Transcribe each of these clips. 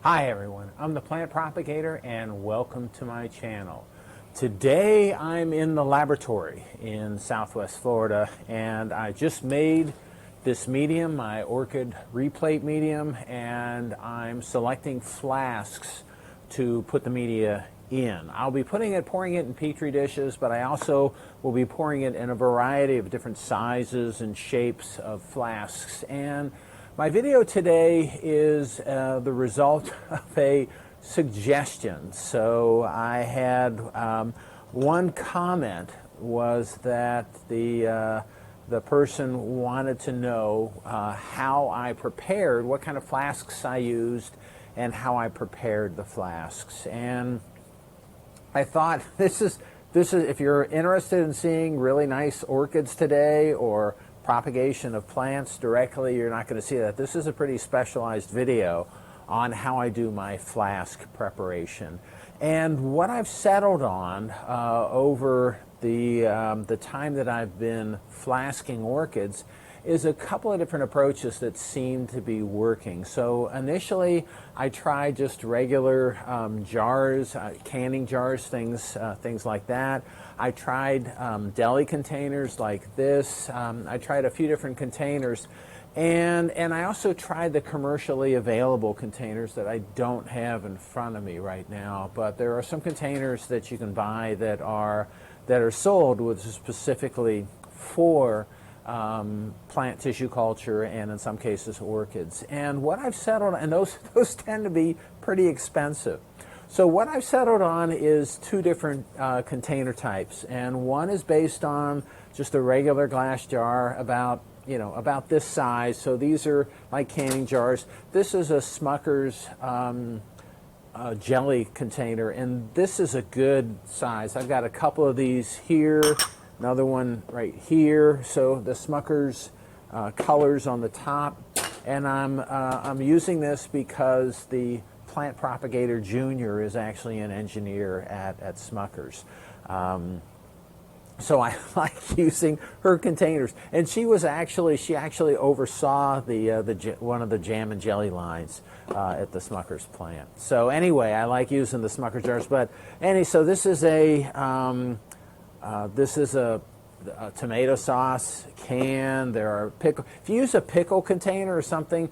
Hi everyone, I'm the plant propagator and welcome to my channel. Today I'm in the laboratory in Southwest Florida and I just made this medium, my Orchid replate medium, and I'm selecting flasks to put the media in. I'll be pouring it in petri dishes, but I also will be pouring it in a variety of different sizes and shapes of flasks. And my video today is the result of a suggestion. So I had one comment was that the person wanted to know how I prepared, what kind of flasks I used, and how I prepared the flasks. And I thought this is if you're interested in seeing really nice orchids today or propagation of plants directly, you're not going to see that. This is a pretty specialized video on how I do my flask preparation. And what I've settled on over the time that I've been flasking orchids is a couple of different approaches that seem to be working. So initially I tried just regular jars, canning jars, things like that. I tried deli containers like this. I tried a few different containers, and I also tried the commercially available containers that I don't have in front of me right now. But there are some containers that you can buy that are sold with specifically for plant tissue culture and in some cases orchids. And what I've settled on, and those tend to be pretty expensive. So what I've settled on is two different container types, and one is based on just a regular glass jar about this size. So these are like canning jars. This is a Smucker's jelly container, and this is a good size. I've got a couple of these here, another one right here. So the Smucker's colors on the top, and I'm using this because the plant propagator junior is actually an engineer at Smucker's. So I like using her containers, and she actually oversaw one of the jam and jelly lines at the Smucker's plant. So anyway, I like using the Smucker jars. But so this is a tomato sauce can. There are pickle. If you use a pickle container or something,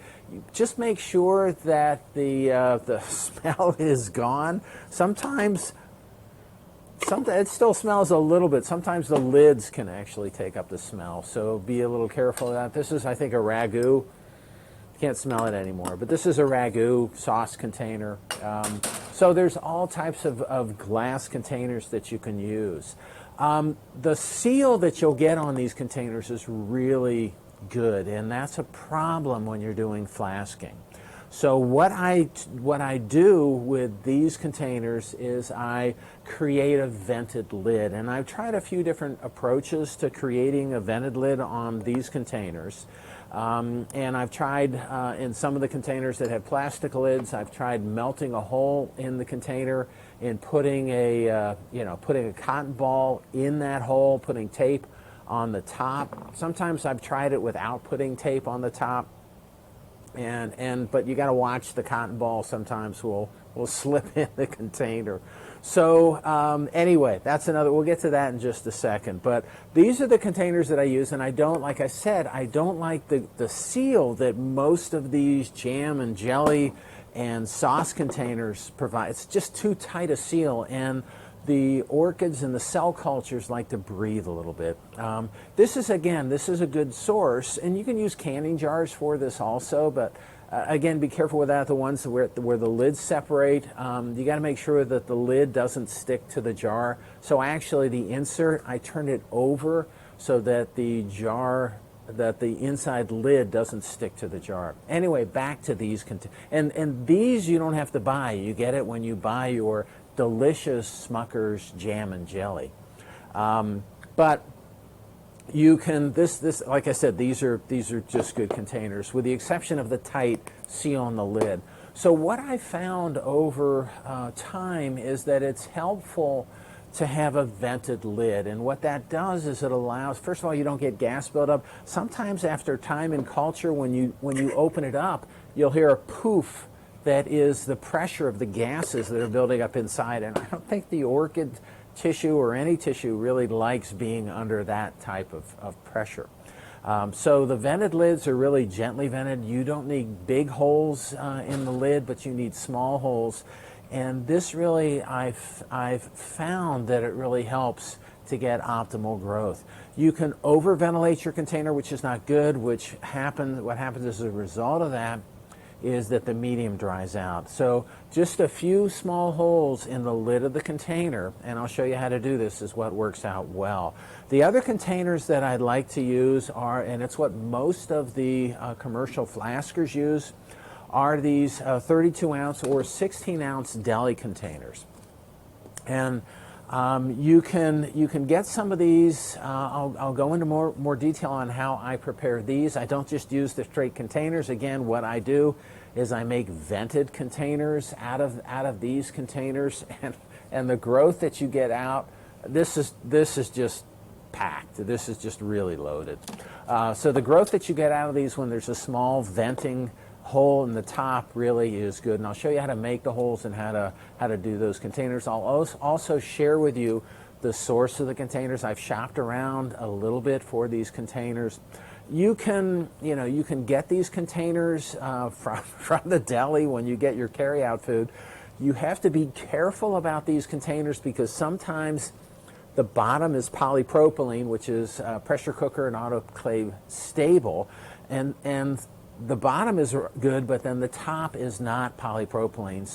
just make sure that the smell is gone. Sometimes it still smells a little bit. Sometimes the lids can actually take up the smell, so be a little careful of that. This is, I think, a ragu. Can't smell it anymore, but this is a ragu sauce container. So there's all types of glass containers that you can use. The seal that you'll get on these containers is really good, and that's a problem when you're doing flasking. So what I do with these containers is I create a vented lid, and I've tried a few different approaches to creating a vented lid on these containers. And I've tried in some of the containers that have plastic lids, I've tried melting a hole in the container and putting a cotton ball in that hole, putting tape on the top. Sometimes I've tried it without putting tape on the top. But you got to watch, the cotton ball sometimes will slip in the container. So anyway, that's another. We'll get to that in just a second. But these are the containers that I use, and I don't, like I said, I don't like the seal that most of these jam and jelly and sauce containers provide. It's just too tight a seal, and the orchids and the cell cultures like to breathe a little bit. This is a good source, and you can use canning jars for this also, but again, be careful with that. The ones where the lids separate, you got to make sure that the lid doesn't stick to the jar. So actually the insert, I turn it over so that the inside lid doesn't stick to the jar. Anyway, back to these, and these you don't have to buy. You get it when you buy your delicious Smucker's jam and jelly. But you can, like I said, these are just good containers, with the exception of the tight seal on the lid. So what I found over time is that it's helpful to have a vented lid, and what that does is it allows, first of all, you don't get gas buildup. Sometimes after time in culture, when you open it up, you'll hear a poof that is the pressure of the gases that are building up inside. And I don't think the orchid tissue or any tissue really likes being under that type of pressure. So the vented lids are really gently vented. You don't need big holes in the lid, but you need small holes. And this really, I've found that it really helps to get optimal growth. You can over-ventilate your container, which is not good, what happens as a result of that is that the medium dries out. So just a few small holes in the lid of the container, and I'll show you how to do this, is what works out well. The other containers that I'd like to use are, and it's what most of the commercial flaskers use, are these 32-ounce or 16-ounce deli containers. And you can get some of these. I'll go into more detail on how I prepare these. I don't just use the straight containers. Again, what I do is I make vented containers out of these containers, and the growth that you get out, this is just packed. This is just really loaded. So the growth that you get out of these when there's a small venting hole in the top really is good, and I'll show you how to make the holes and how to do those containers. I'll also share with you the source of the containers. I've shopped around a little bit for these containers. You can get these containers from the deli when you get your carry-out food. You have to be careful about these containers because sometimes the bottom is polypropylene, which is pressure cooker and autoclave stable, and the bottom is good, but then the top is not polypropylene.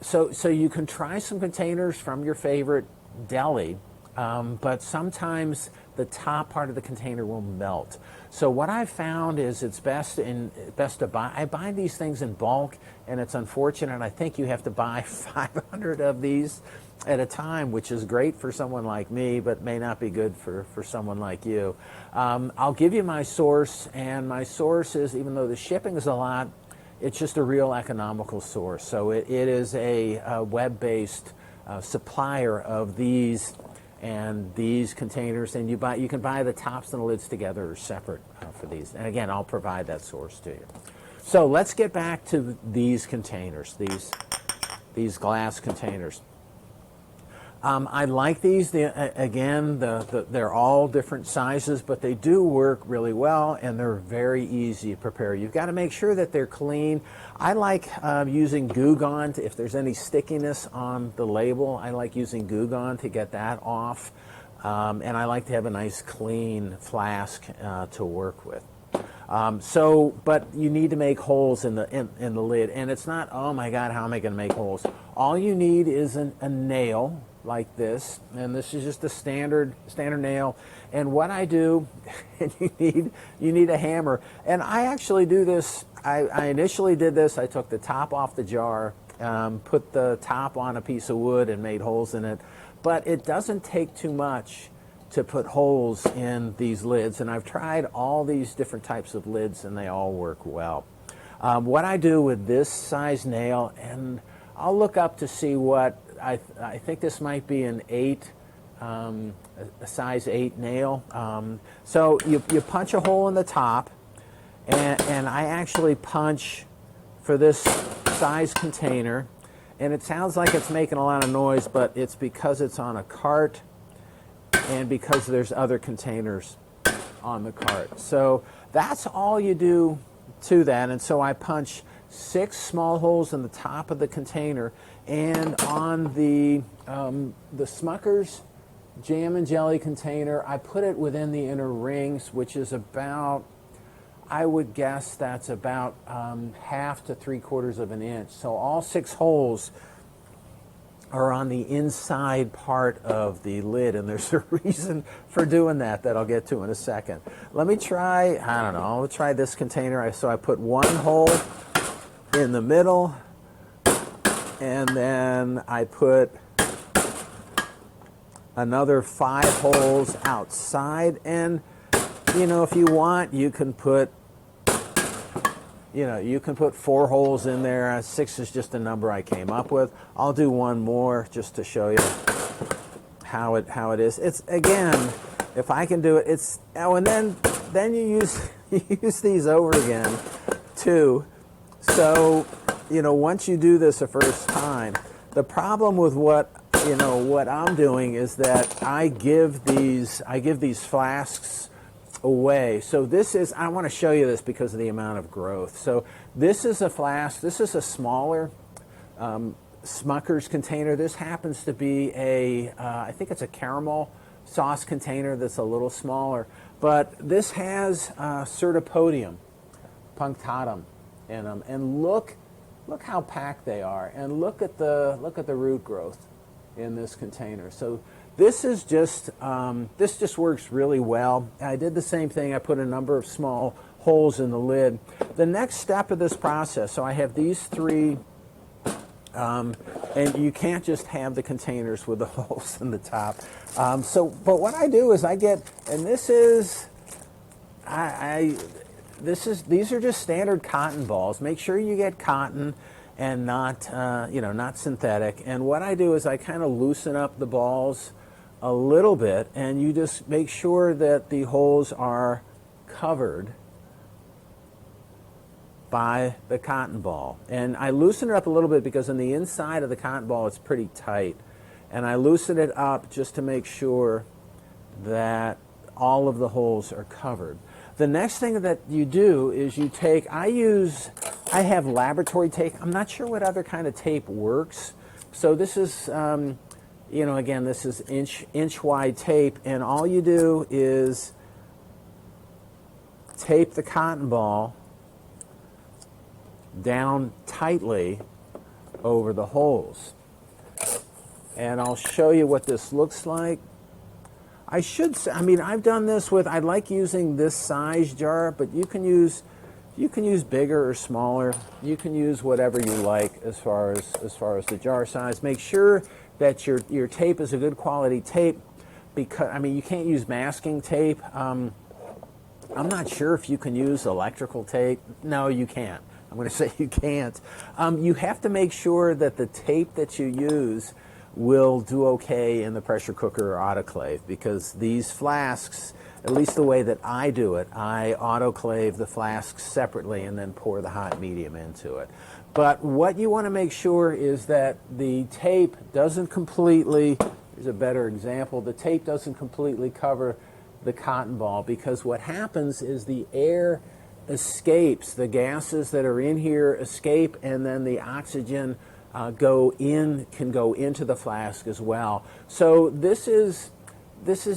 So you can try some containers from your favorite deli, but sometimes the top part of the container will melt. So what I've found is it's best to buy. I buy these things in bulk, and it's unfortunate. I think you have to buy 500 of these at a time, which is great for someone like me, but may not be good for someone like you. I'll give you my source, and my source is, even though the shipping is a lot, it's just a real economical source. So it is a web-based supplier of these and these containers, and you can buy the tops and the lids together or separate for these. And again, I'll provide that source to you. So let's get back to these containers, these glass containers. I like these. They're all different sizes, but they do work really well, and they're very easy to prepare. You've got to make sure that they're clean. I like using Goo Gone if there's any stickiness on the label. I like using Goo Gone to get that off, and I like to have a nice clean flask to work with. But you need to make holes in the lid, and it's not, oh my God, how am I going to make holes? All you need is a nail like this, and this is just a standard nail. And what I do, and you need a hammer, and I actually do this. I initially did this. I took the top off the jar, put the top on a piece of wood, and made holes in it. But it doesn't take too much to put holes in these lids, and I've tried all these different types of lids, and they all work well. What I do with this size nail, and I'll look up to see what I think this might be an 8, a size 8 nail. So you punch a hole in the top, and I actually punch for this size container, and it sounds like it's making a lot of noise, but it's because it's on a cart and because there's other containers on the cart. So that's all you do to that, and so I punch 6 small holes in the top of the container, and on the Smucker's jam and jelly container, I put it within the inner rings, which is about, I would guess that's about 1/2 to 3/4 of an inch. So all 6 holes are on the inside part of the lid, and there's a reason for doing that I'll get to in a second. Let me try, I don't know, I'll try this container. So I put 1 hole in the middle, and then I put another 5 holes outside, and if you want, you can put 4 holes in there. 6 is just a number I came up with. I'll do one more just to show you how it is. It's, again, if I can do it, it's, oh, and then you use these over again too. So once you do this the first time, the problem with what I'm doing is that I give these flasks away. So this is, I want to show you this because of the amount of growth. So this is a flask. This is a smaller Smucker's container. This happens to be I think it's a caramel sauce container that's a little smaller. But this has Certipodium punctatum in them, and look how packed they are, and look at the root growth in this container. So this is just this just works really well. I did the same thing. I put a number of small holes in the lid. The next step of this process, so I have these three, and you can't just have the containers with the holes in the top. But what I do is I get, and this is, these are just standard cotton balls. Make sure you get cotton and not, not synthetic. And what I do is I kind of loosen up the balls a little bit, and you just make sure that the holes are covered by the cotton ball. And I loosen it up a little bit because on the inside of the cotton ball it's pretty tight. And I loosen it up just to make sure that all of the holes are covered. The next thing that you do is you take, I have laboratory tape. I'm not sure what other kind of tape works. So this is, again, this is inch wide tape, and all you do is tape the cotton ball down tightly over the holes. And I'll show you what this looks like. I've done this with, I like using this size jar, but you can use bigger or smaller. You can use whatever you like as far as the jar size. Make sure that your tape is a good quality tape, because you can't use masking tape. I'm not sure if you can use electrical tape. No, you can't. I'm going to say you can't. You have to make sure that the tape that you use will do okay in the pressure cooker or autoclave, because these flasks, at least the way that I do it, I autoclave the flasks separately and then pour the hot medium into it. But what you want to make sure is that the tape doesn't completely, here's a better example, the tape doesn't completely cover the cotton ball, because what happens is the air escapes, the gases that are in here escape, and then the oxygen can go into the flask as well. So this is,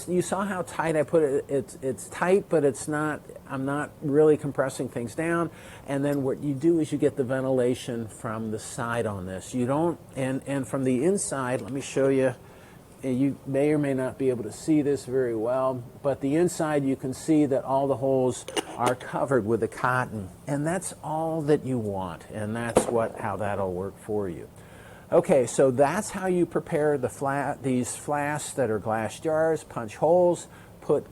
you saw how tight I put it. It's tight, but it's not, I'm not really compressing things down. And then what you do is you get the ventilation from the side on this. You don't, and from the inside, let me show you. You may or may not be able to see this very well, but the inside you can see that all the holes are covered with the cotton, and that's all that you want, and that's how that'll work for you. Okay, so that's how you prepare these flasks that are glass jars. Punch holes, put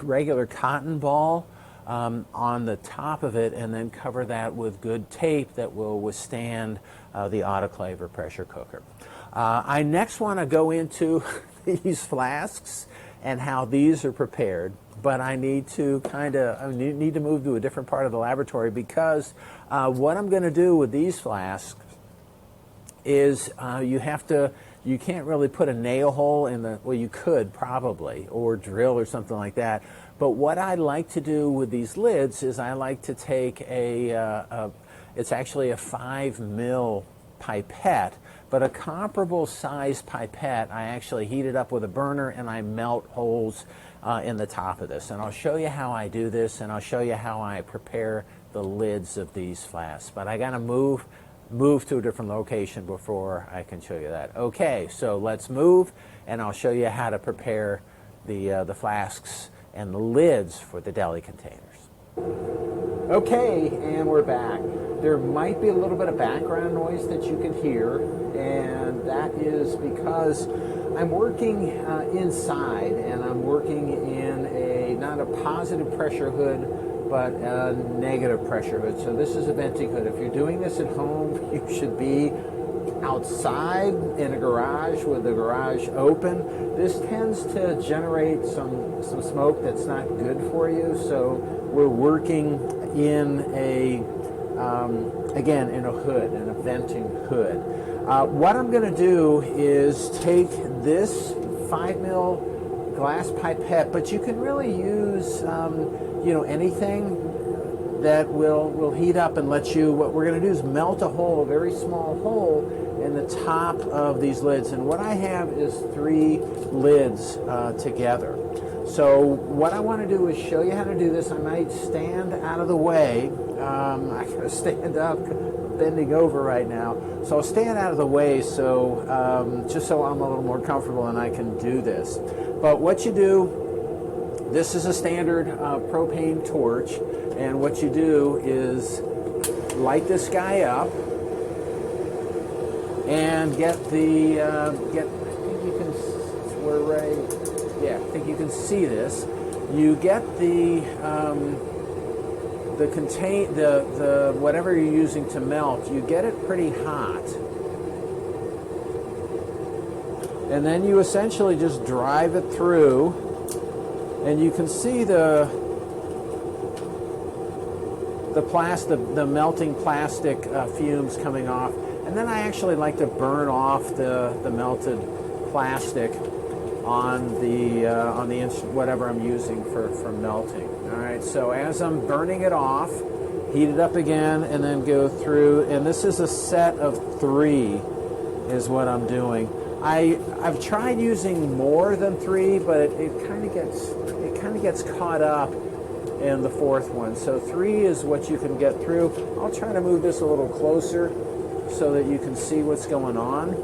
regular cotton ball on the top of it, and then cover that with good tape that will withstand the autoclave or pressure cooker. I next want to go into these flasks and how these are prepared, but I need to need to move to a different part of the laboratory, because what I'm going to do with these flasks is you can't really put a nail hole in the, well, you could probably, or drill or something like that. But what I like to do with these lids is I like to take it's actually a 5 mil pipette, but a comparable size pipette, I actually heat it up with a burner and I melt holes in the top of this. And I'll show you how I do this, and I'll show you how I prepare the lids of these flasks. But I gotta move to a different location before I can show you that. Okay, so let's move, and I'll show you how to prepare the flasks and the lids for the deli containers. Okay, and we're back. There might be a little bit of background noise that you can hear, and that is because I'm working inside, and I'm working in not a positive pressure hood, but a negative pressure hood. So this is a venting hood. If you're doing this at home, you should be outside in a garage with the garage open. This tends to generate some smoke that's not good for you. So we're working in again, in a hood, in a venting hood. What I'm going to do is take this 5 mil glass pipette, but you can really use anything that will heat up and let you, what we're going to do is melt a hole, a very small hole in the top of these lids. And what I have is 3 lids together. So what I want to do is show you how to do this. I might stand out of the way. I gotta stand up, bending over right now. So I'll stand out of the way so just so I'm a little more comfortable and I can do this. But what you do, this is a standard propane torch, and what you do is light this guy up and get the I think you can, we're right, yeah, I think you can see this. You get the whatever you're using to melt, you get it pretty hot. And then you essentially just drive it through, and you can see the melting plastic fumes coming off. And then I actually like to burn off the melted plastic on the whatever I'm using for melting. All right, so as I'm burning it off, heat it up again, and then go through. And this is a set of 3, is what I'm doing. I've tried using more than 3, but it kind of gets caught up in the 4th one. So 3 is what you can get through. I'll try to move this a little closer so that you can see what's going on.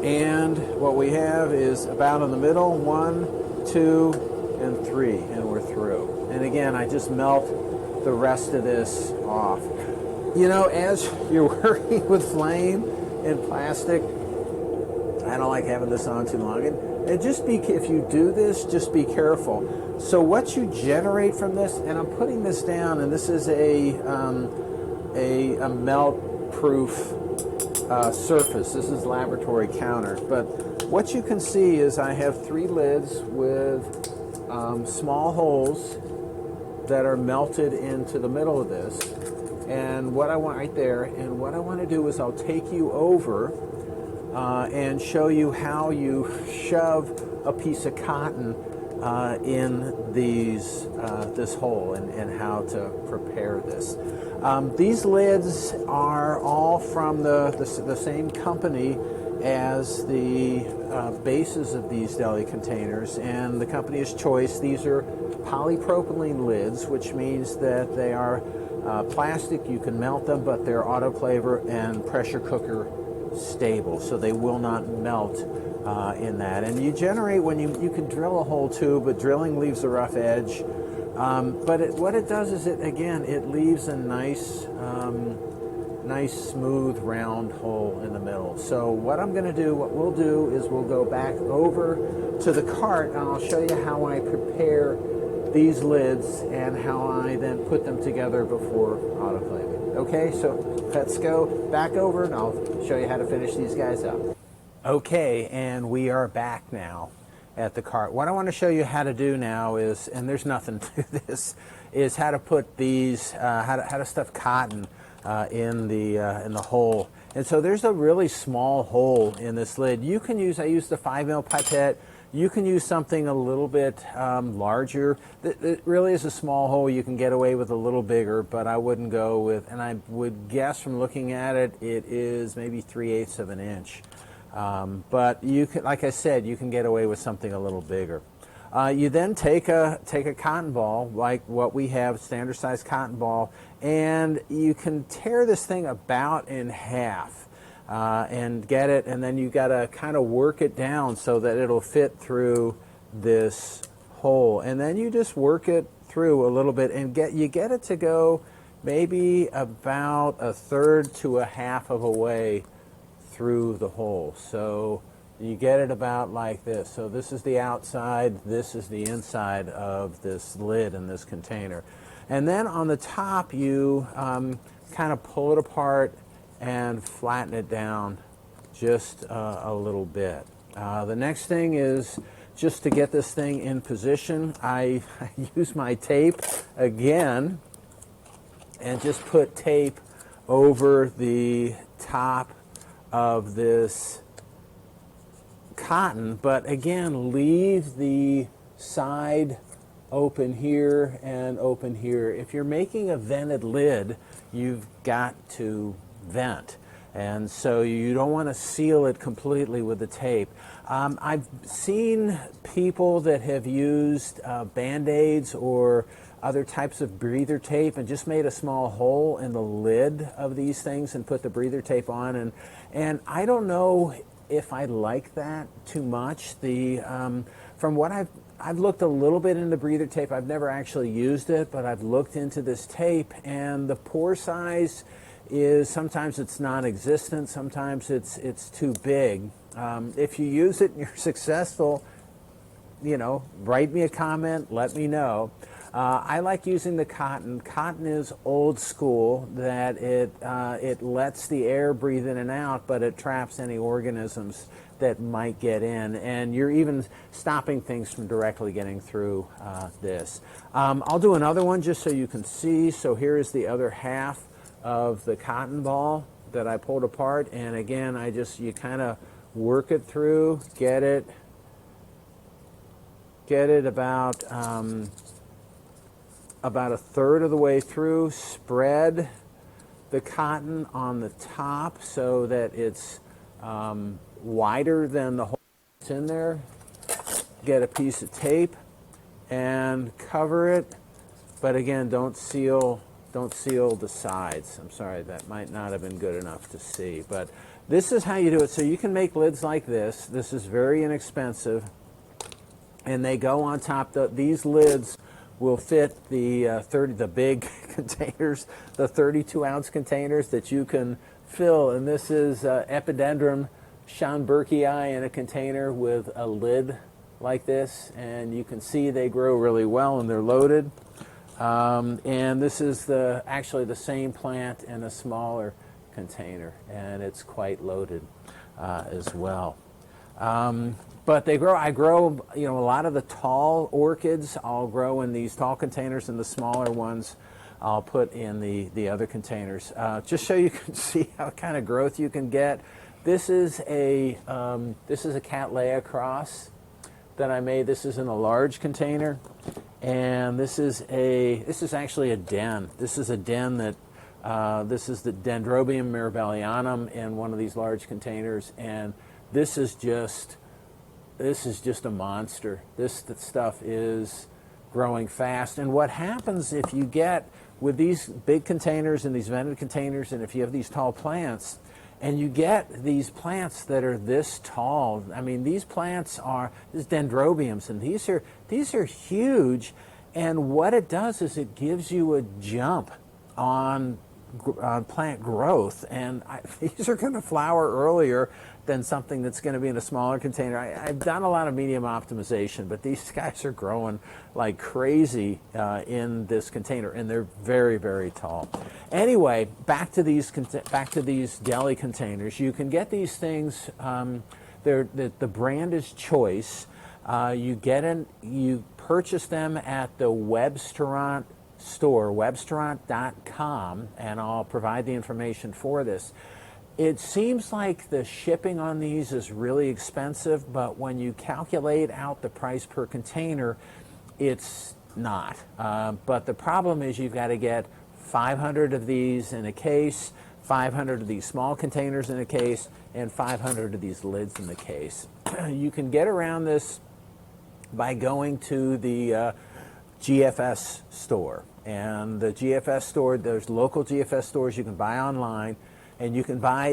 And what we have is about in the middle, 1, 2, and 3, and we're through. And again, I just melt the rest of this off. You know, as you're working with flame and plastic, I don't like having this on too long. And just if you do this, just be careful. So what you generate from this, and I'm putting this down, and this is a melt-proof surface. This is laboratory counter. But what you can see is I have 3 lids with small holes that are melted into the middle of this. And what I want right there, and what I want to do is I'll take you over and show you how you shove a piece of cotton in this hole, and how to prepare this. These lids are all from the same company as the bases of these deli containers, and the company is Choice. These are polypropylene lids, which means that they are plastic. You can melt them, but they're autoclaver and pressure cooker stable, so they will not melt in that. And you generate, when you can drill a hole too, but drilling leaves a rough edge. But what it does is it leaves a nice smooth round hole in the middle. So what we'll do is we'll go back over to the cart, and I'll show you how I prepare these lids and how I then put them together before autoclaving. Okay, so let's go back over and I'll show you how to finish these guys up. Okay, and we are back now at the cart. What I want to show you how to do now is, and there's nothing to this, is how to put these, how to stuff cotton in the hole. And so there's a really small hole in this lid. You can use, I use the 5 mil pipette. You can use something a little bit larger. It really is a small hole. You can get away with a little bigger, but I wouldn't go with, and I would guess from looking at it, it is maybe 3/8 of an inch. But you can, like I said, you can get away with something a little bigger. You then take a cotton ball, like what we have, standard size cotton ball, and you can tear this thing about in half. And get it, and then you got to kind of work it down so that it'll fit through this hole. And then you just work it through a little bit, and you get it to go maybe about 1/3 to 1/2 of a way through the hole. So you get it about like this. So this is the outside, this is the inside of this lid in this container. And then on the top, you kind of pull it apart and flatten it down just a little bit. The next thing is just to get this thing in position. I use my tape again, and just put tape over the top of this cotton, but again, leave the side open here and open here. If you're making a vented lid, you've got to vent. And so you don't want to seal it completely with the tape. I've seen people that have used Band-Aids or other types of breather tape and just made a small hole in the lid of these things and put the breather tape on. And I don't know if I like that too much. From what I've looked a little bit into breather tape. I've never actually used it, but I've looked into this tape, and the pore size is sometimes it's non-existent, sometimes it's too big. If you use it and you're successful, you know, write me a comment, let me know. I like using the cotton. Cotton is old school, that it lets the air breathe in and out, but it traps any organisms that might get in, and you're even stopping things from directly getting through this. I'll do another one just so you can see. So here is the other half of the cotton ball that I pulled apart, and again, you kind of work it through, get it about a third of the way through, spread the cotton on the top so that it's wider than the hole that's in there. Get a piece of tape and cover it, but again, don't seal the sides. I'm sorry, that might not have been good enough to see, but this is how you do it. So you can make lids like this. This is very inexpensive, and they go on top. These lids will fit the big containers, the 32-ounce containers that you can fill. And this is Epidendrum schomburgkii in a container with a lid like this, and you can see they grow really well and they're loaded. And this is actually the same plant in a smaller container, and it's quite loaded as well. But they grow. I grow, a lot of the tall orchids I'll grow in these tall containers, and the smaller ones I'll put in the other containers. Just so you can see how kind of growth you can get. This is a Cattleya cross that I made. This is in a large container, and this is actually a den. This is a den that this is the Dendrobium mirabellianum in one of these large containers, and this is just a monster. This stuff is growing fast. And what happens if you get with these big containers and these vented containers, and if you have these tall plants, and you get these plants that are this tall. I mean, these plants are dendrobiums, and these are huge. And what it does is it gives you a jump on plant growth, and these are going to flower earlier than something that's going to be in a smaller container. I've done a lot of medium optimization, but these guys are growing like crazy in this container, and they're very, very tall. Anyway, back to these deli containers. You can get these things. The brand is Choice. You purchase them at the Webstaurant store, webstaurant.com, and I'll provide the information for this. It seems like the shipping on these is really expensive, but when you calculate out the price per container, it's not. But the problem is you've got to get 500 of these in a case, 500 of these small containers in a case, and 500 of these lids in the case. You can get around this by going to the GFS store. And the GFS store, there's local GFS stores you can buy online, and you can buy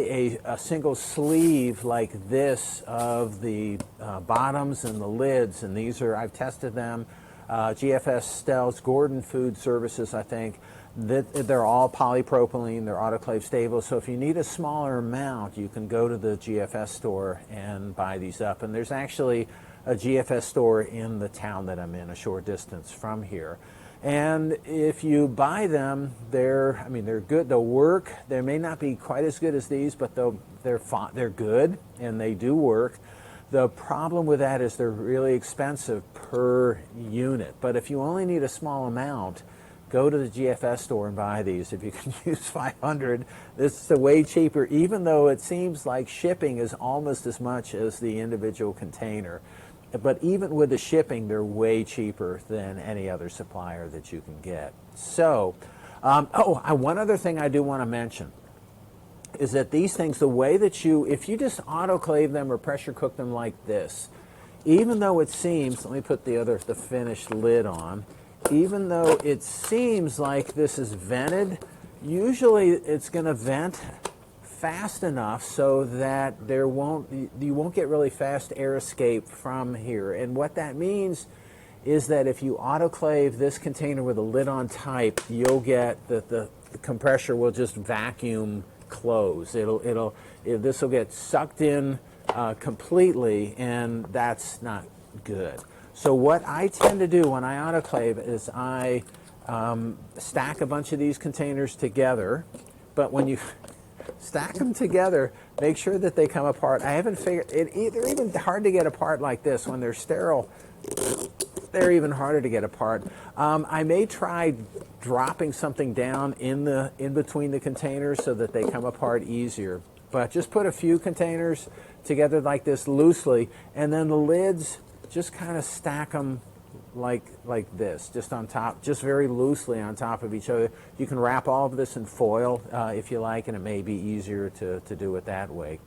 a single sleeve like this of the bottoms and the lids, and these are, I've tested them. GFS sells Gordon Food Services, I think. They're all polypropylene, they're autoclave stable, so if you need a smaller amount, you can go to the GFS store and buy these up. And there's actually a GFS store in the town that I'm in, a short distance from here. And if you buy them, they're good. They'll work. They may not be quite as good as these, but they're good, and they do work. The problem with that is they're really expensive per unit. But if you only need a small amount, go to the GFS store and buy these. If you can use 500, this is way cheaper, even though it seems like shipping is almost as much as the individual container. But even with the shipping, they're way cheaper than any other supplier that you can get. So, one other thing I do want to mention is that these things, the way that if you just autoclave them or pressure cook them like this, even though it seems, let me put the finished lid on, even though it seems like this is vented, usually it's going to vent fast enough so that you won't get really fast air escape from here. And what that means is that if you autoclave this container with a lid on type, you'll get the compressor will just vacuum close. This will get sucked in completely, and that's not good. So what I tend to do when I autoclave is I stack a bunch of these containers together, but when you stack them together, make sure that they come apart. I haven't figured it. They're even hard to get apart like this. When they're sterile, they're even harder to get apart. I may try dropping something down in between the containers so that they come apart easier. But just put a few containers together like this loosely, and then the lids, just kind of stack them like this, just on top, just very loosely on top of each other. You can wrap all of this in foil if you like, and it may be easier to do it that way.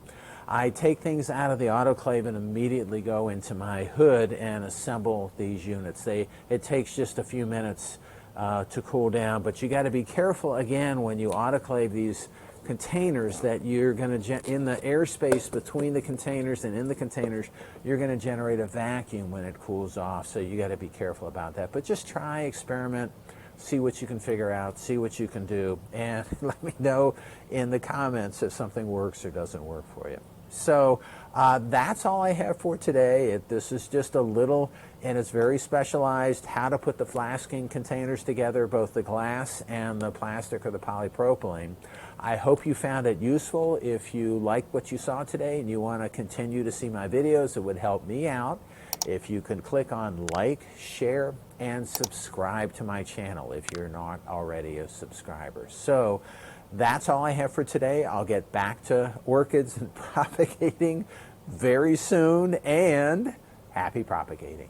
I take things out of the autoclave and immediately go into my hood and assemble these units. It takes just a few minutes to cool down, but you got to be careful again when you autoclave these containers that you're going to, in the airspace between the containers and in the containers, you're going to generate a vacuum when it cools off. So you got to be careful about that. But just try, experiment, see what you can figure out, see what you can do, and let me know in the comments if something works or doesn't work for you. So that's all I have for today. This is just a little, and it's very specialized, how to put the flasking containers together, both the glass and the plastic or the polypropylene. I hope you found it useful. If you like what you saw today and you want to continue to see my videos, it would help me out if you can click on like, share, and subscribe to my channel if you're not already a subscriber. So that's all I have for today. I'll get back to orchids and propagating very soon, and happy propagating.